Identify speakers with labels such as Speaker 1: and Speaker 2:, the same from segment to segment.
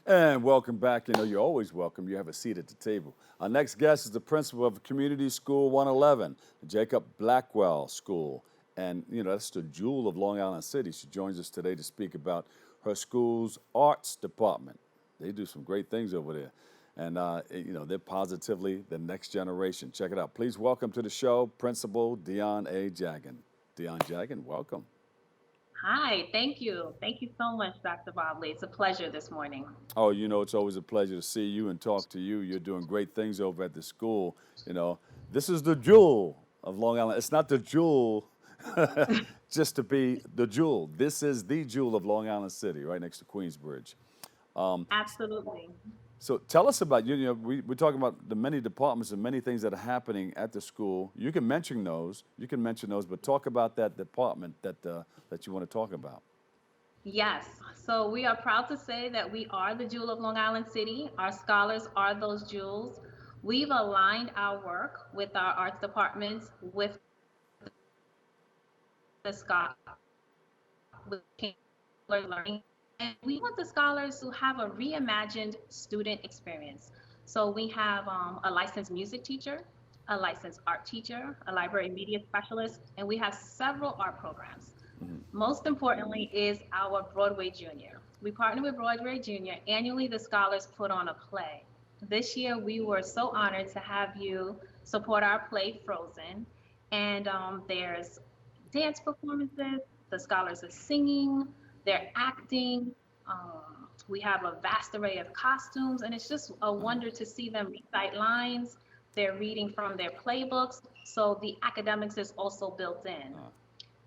Speaker 1: And welcome back. You know, you're always welcome. You have a seat at the table. Our next guest is the principal of Community School 111, Jacob Blackwell School. And, you know, that's the jewel of Long Island City. She joins us today to speak about her school's arts department. They do some great things over there. And, you know, they're positively the next generation. Check it out. Please welcome to the show, Principal Dionne A. Jaggon. Dionne Jaggon, welcome.
Speaker 2: Hi, thank you. Thank you so much, Dr. Bobley. It's a pleasure this morning.
Speaker 1: Oh, you know, it's always a pleasure to see you and talk to you. You're doing great things over at the school. You know, this is the jewel of Long Island. It's not the jewel just to be the jewel. This is the jewel of Long Island City, right next to Queensbridge.
Speaker 2: Absolutely.
Speaker 1: So tell us about you. You know, we're talking about the many departments and many things that are happening at the school. You can mention those. You can mention those, but talk about that department that you want to talk about.
Speaker 2: Yes. So we are proud to say that we are the jewel of Long Island City. Our scholars are those jewels. We've aligned our work with our arts departments with the scholars with learning. And we want the scholars to have a reimagined student experience. So we have a licensed music teacher, a licensed art teacher, a library media specialist, and we have several art programs. Most importantly is our Broadway Junior. We partner with Broadway Junior. Annually, the scholars put on a play. This year, we were so honored to have you support our play, Frozen. And there's dance performances, the scholars are singing, they're acting. We have a vast array of costumes, and it's just a wonder to see them recite lines. They're reading from their playbooks, so the academics is also built in.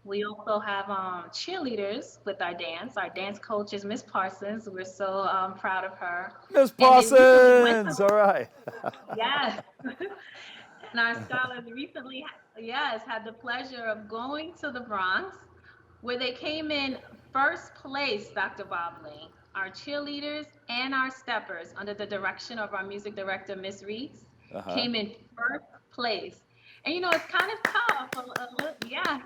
Speaker 2: We also have cheerleaders with our dance. Our dance coach is Miss Parsons. We're so proud of her.
Speaker 1: Miss
Speaker 2: And they recently went to,
Speaker 1: Parsons, all right.
Speaker 2: yes, and our scholars recently, yes, had the pleasure of going to the Bronx, where they came in first place, Dr. Bobley. Our cheerleaders and our steppers, under the direction of our music director, Miss Reese,
Speaker 1: Uh-huh.
Speaker 2: came in first place. And you know, it's kind of tough, yeah,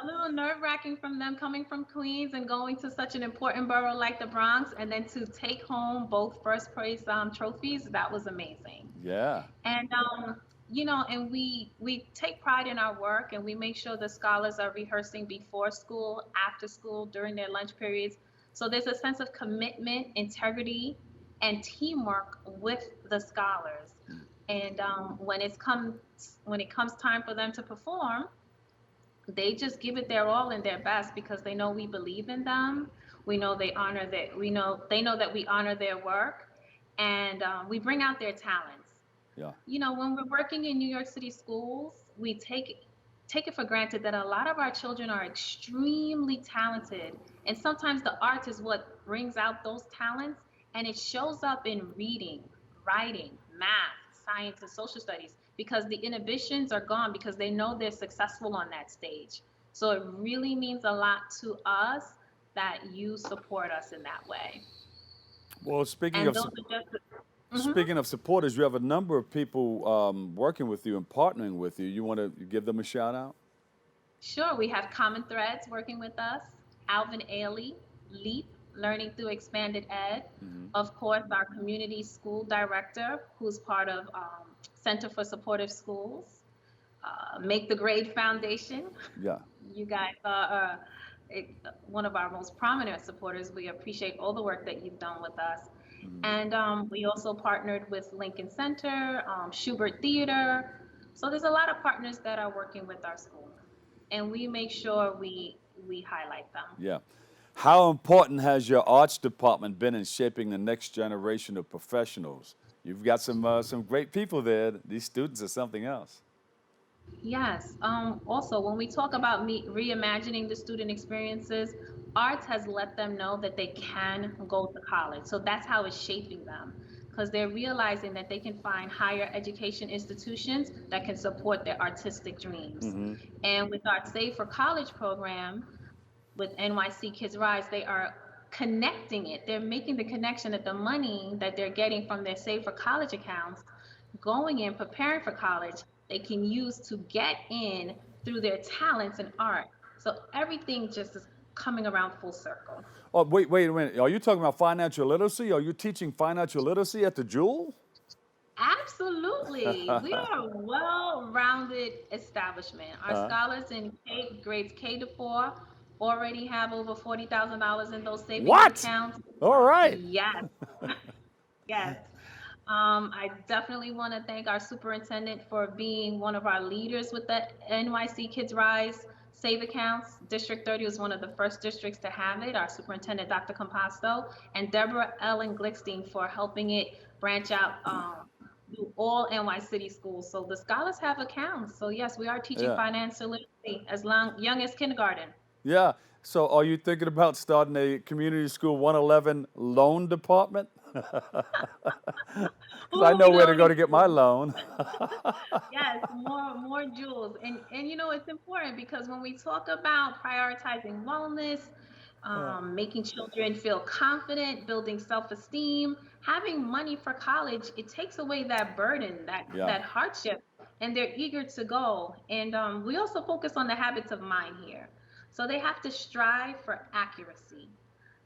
Speaker 2: a little nerve-wracking from them coming from Queens and going to such an important borough like the Bronx, and then to take home both first place trophies. That was amazing.
Speaker 1: Yeah.
Speaker 2: And you know, and we take pride in our work, and we make sure the scholars are rehearsing before school, after school, during their lunch periods. So there's a sense of commitment, integrity, and teamwork with the scholars. And when it comes time for them to perform, they just give it their all and their best because they know we believe in them. We know they honor that. We know they know that we honor their work, and we bring out their talents.
Speaker 1: Yeah.
Speaker 2: You know, when we're working in New York City schools, we take it for granted that a lot of our children are extremely talented, and sometimes the arts is what brings out those talents, and it shows up in reading, writing, math, science, and social studies because the inhibitions are gone because they know they're successful on that stage. So it really means a lot to us that you support us in that way.
Speaker 1: Well, speaking
Speaker 2: And
Speaker 1: of
Speaker 2: those are just, mhm.
Speaker 1: speaking of supporters, you have a number of people working with you and partnering with you. You want to give them a shout out?
Speaker 2: Sure, we have Common Threads working with us, Alvin Ailey, LEAP, Learning Through Expanded Ed, of course, our community school director, who's part of Center for Supportive Schools, Make the Grade Foundation.
Speaker 1: Yeah.
Speaker 2: You guys are one of our most prominent supporters. We appreciate all the work that you've done with us. And we also partnered with Lincoln Center, Schubert Theater. So there's a lot of partners that are working with our school, and we make sure we highlight them.
Speaker 1: Yeah. How important has your arts department been in shaping the next generation of professionals? You've got some great people there. These students are something else.
Speaker 2: Yes. Also, when we talk about reimagining the student experiences, arts has let them know that they can go to college. So that's how it's shaping them, because they're realizing that they can find higher education institutions that can support their artistic dreams. And with our Save for College program, with NYC Kids Rise, they are connecting it. They're making the connection that the money that they're getting from their Save for College accounts, going in, preparing for college, they can use to get in through their talents in art. So everything just is coming around full circle.
Speaker 1: Oh, wait a minute. Are you talking about financial literacy? Are you teaching financial literacy at the Jewel?
Speaker 2: Absolutely. We are a well-rounded establishment. Our
Speaker 1: Uh,
Speaker 2: scholars in grades K to 4 already have over $40,000 in those savings
Speaker 1: what?
Speaker 2: accounts.
Speaker 1: All right.
Speaker 2: Yes, yes. I definitely want to thank our superintendent for being one of our leaders with the NYC Kids Rise Save Accounts. District 30 was one of the first districts to have it. Our superintendent, Dr. Composto, and Deborah Ellen Glickstein for helping it branch out to all NY City schools. So the scholars have accounts. So yes, we are teaching
Speaker 1: Yeah.
Speaker 2: financial literacy as young as kindergarten.
Speaker 1: Yeah. So are you thinking about starting a community school 111 loan department? Because I
Speaker 2: Ooh,
Speaker 1: know
Speaker 2: we
Speaker 1: where to go
Speaker 2: loading
Speaker 1: to get my
Speaker 2: jewels.
Speaker 1: loan.
Speaker 2: Yes, more jewels. And you know it's important because when we talk about prioritizing wellness,
Speaker 1: Yeah.
Speaker 2: making children feel confident, building self-esteem, having money for college, it takes away that burden,
Speaker 1: Yeah.
Speaker 2: that hardship, and they're eager to go. And we also focus on the habits of mind here. So they have to strive for accuracy.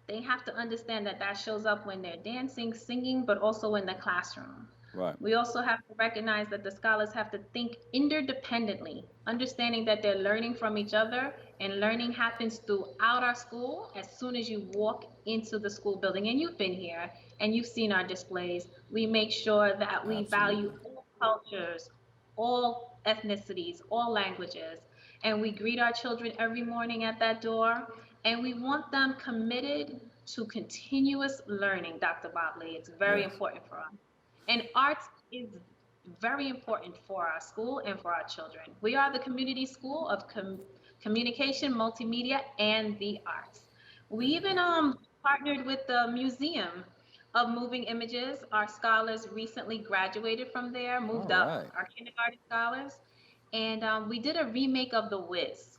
Speaker 2: They have to understand that that shows up when they're dancing, singing, but also in the classroom.
Speaker 1: Right.
Speaker 2: We also have to recognize that the scholars have to think interdependently, understanding that they're learning from each other, and learning happens throughout our school as soon as you walk into the school building. And you've been here and you've seen our displays. We make sure that we value
Speaker 1: Absolutely.
Speaker 2: all cultures, all ethnicities, all languages. And we greet our children every morning at that door. And we want them committed to continuous learning, Dr. Bobley. It's very
Speaker 1: Yes.
Speaker 2: important for us. And arts is very important for our school and for our children. We are the community school of communication, multimedia, and the arts. We
Speaker 1: There you
Speaker 2: even
Speaker 1: go.
Speaker 2: partnered with the Museum of Moving Images. Our scholars recently graduated from there,
Speaker 1: All
Speaker 2: moved up,
Speaker 1: right.
Speaker 2: our kindergarten scholars, and we did a remake of The Wiz.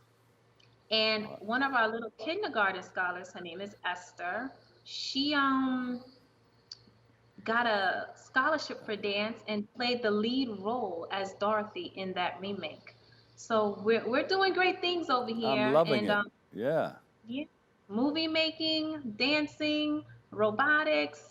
Speaker 2: And
Speaker 1: All right.
Speaker 2: one of our little kindergarten scholars, her name is Esther. She got a scholarship for dance and played the lead role as Dorothy in that remake. So we're doing great things over
Speaker 1: I'm
Speaker 2: here,
Speaker 1: loving
Speaker 2: and
Speaker 1: it. Yeah.
Speaker 2: yeah, movie making, dancing, robotics,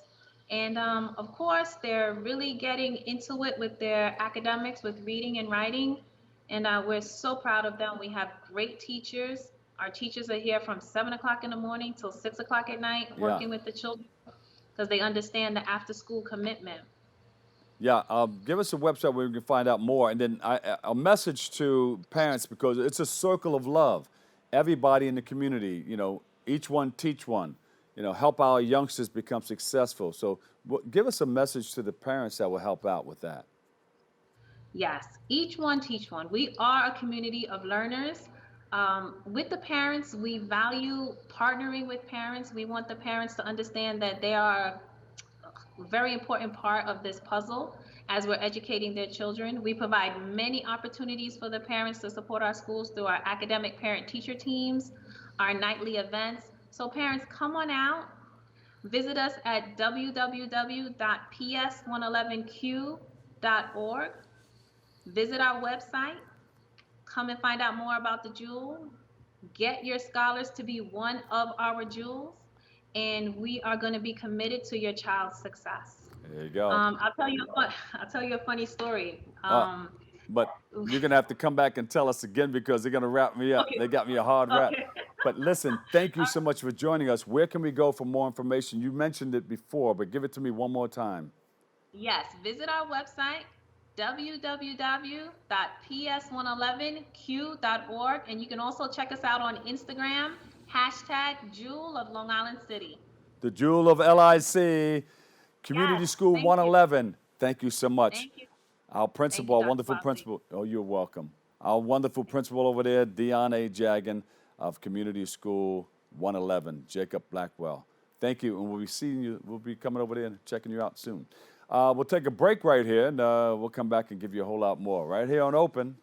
Speaker 2: and of course they're really getting into it with their academics, with reading and writing, and we're so proud of them. We have great teachers. Our teachers are here from 7 o'clock in the morning till 6 o'clock at night,
Speaker 1: Yeah.
Speaker 2: working with the children because they understand the after school commitment.
Speaker 1: Yeah, give us a website where we can find out more, and then a message to parents because it's a circle of love. Everybody in the community, each one teach one. Help our youngsters become successful. So, give us a message to the parents that will help out with that.
Speaker 2: Yes, each one teach one. We are a community of learners. With the parents, we value partnering with parents. We want the parents to understand that they are a very important part of this puzzle as we're educating their children. We provide many opportunities for the parents to support our schools through our academic parent teacher teams, our nightly events. So parents, come on out, visit us at www.ps111q.org. Visit our website, come and find out more about the Jewel, get your scholars to be one of our jewels, and we are going to be committed to your child's success.
Speaker 1: There you go.
Speaker 2: I'll tell you a funny story.
Speaker 1: Uh, but you're gonna have to come back and tell us again because they're gonna wrap me up.
Speaker 2: Okay,
Speaker 1: They got me a hard wrap.
Speaker 2: okay.
Speaker 1: But listen, thank you so much for joining us. Where can we go for more information? You mentioned it before, but give it to me one more time.
Speaker 2: Yes, visit our website, www.ps111q.org, and you can also check us out on Instagram, hashtag Jewel of Long Island City.
Speaker 1: The Jewel of LIC, Community
Speaker 2: Yes,
Speaker 1: School
Speaker 2: thank you.
Speaker 1: 111. Thank you so much.
Speaker 2: Thank you.
Speaker 1: Our
Speaker 2: Thank you,
Speaker 1: principal, our
Speaker 2: Dr.
Speaker 1: wonderful
Speaker 2: Bosley.
Speaker 1: principal. Oh, you're welcome. Our wonderful principal over there, Dionne A. Jaggon of Community School 111, Jacob Blackwell. Thank you, and we'll be seeing you. We'll be coming over there and checking you out soon. We'll take a break right here, and we'll come back and give you a whole lot more right here on Open.